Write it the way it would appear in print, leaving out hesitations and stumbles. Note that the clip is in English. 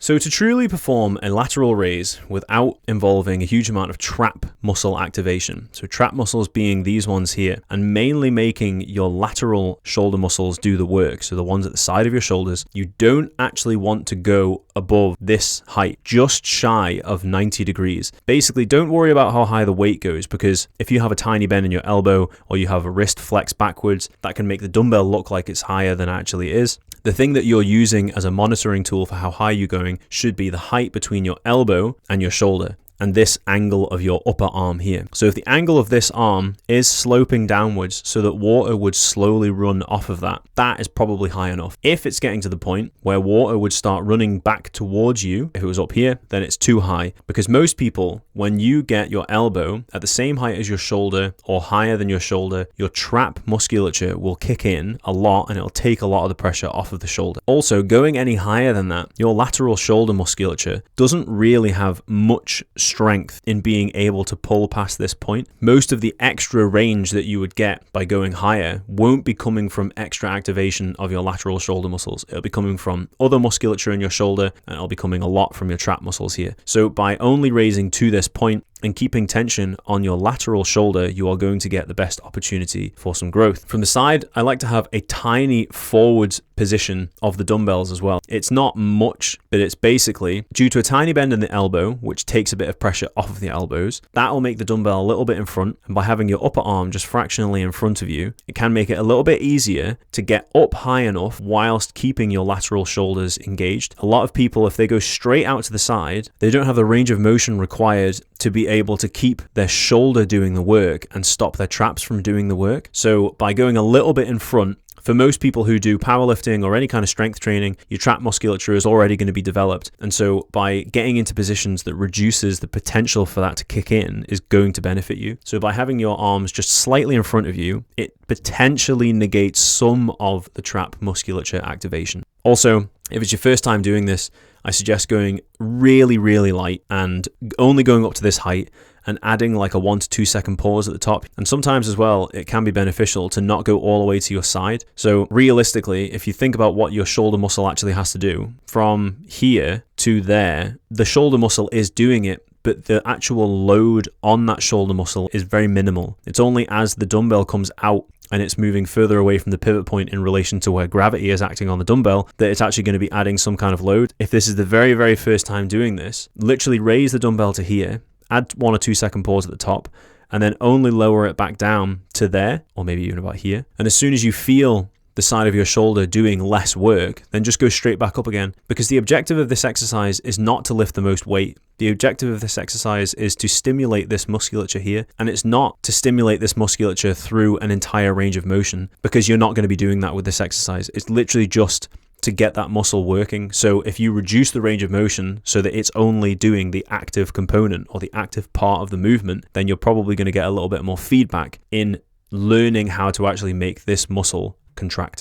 So to truly perform a lateral raise without involving a huge amount of trap muscle activation, so trap muscles being these ones here, and mainly making your lateral shoulder muscles do the work, so the ones at the side of your shoulders, you don't actually want to go above this height, just shy of 90 degrees. Basically, don't worry about how high the weight goes, because if you have a tiny bend in your elbow or you have a wrist flex backwards, that can make the dumbbell look like it's higher than it actually is. The thing that you're using as a monitoring tool for how high you're going should be the height between your elbow and your shoulder, and this angle of your upper arm here. So if the angle of this arm is sloping downwards so that water would slowly run off of that, that is probably high enough. If it's getting to the point where water would start running back towards you, if it was up here, then it's too high, because most people, when you get your elbow at the same height as your shoulder or higher than your shoulder, your trap musculature will kick in a lot and it'll take a lot of the pressure off of the shoulder. Also, going any higher than that, your lateral shoulder musculature doesn't really have much strength in being able to pull past this point. Most of the extra range that you would get by going higher won't be coming from extra activation of your lateral shoulder muscles. It'll be coming from other musculature in your shoulder, and it'll be coming a lot from your trap muscles here. So by only raising to this point and keeping tension on your lateral shoulder, you are going to get the best opportunity for some growth. From the side, I like to have a tiny forwards position of the dumbbells as well. It's not much, but it's basically due to a tiny bend in the elbow, which takes a bit of pressure off of the elbows. That will make the dumbbell a little bit in front, and by having your upper arm just fractionally in front of you, it can make it a little bit easier to get up high enough whilst keeping your lateral shoulders engaged. A lot of people, if they go straight out to the side, they don't have the range of motion required to be able to keep their shoulder doing the work and stop their traps from doing the work. So by going a little bit in front, for most people who do powerlifting or any kind of strength training, your trap musculature is already going to be developed. And so by getting into positions that reduces the potential for that to kick in is going to benefit you. So by having your arms just slightly in front of you, it potentially negates some of the trap musculature activation. Also, if it's your first time doing this, I suggest going really, really light and only going up to this height and adding like a 1 to 2 second pause at the top. And sometimes as well, it can be beneficial to not go all the way to your side. So realistically, if you think about what your shoulder muscle actually has to do, from here to there, the shoulder muscle is doing it, but the actual load on that shoulder muscle is very minimal. It's only as the dumbbell comes out and it's moving further away from the pivot point in relation to where gravity is acting on the dumbbell that it's actually going to be adding some kind of load. If this is the very, very first time doing this, literally raise the dumbbell to here, add 1 or 2 second pause at the top, and then only lower it back down to there, or maybe even about here. And as soon as you feel the side of your shoulder doing less work, then just go straight back up again. Because the objective of this exercise is not to lift the most weight. The objective of this exercise is to stimulate this musculature here, and it's not to stimulate this musculature through an entire range of motion, because you're not going to be doing that with this exercise. It's literally just to get that muscle working. So if you reduce the range of motion so that it's only doing the active component or the active part of the movement, then you're probably going to get a little bit more feedback in learning how to actually make this muscle contract.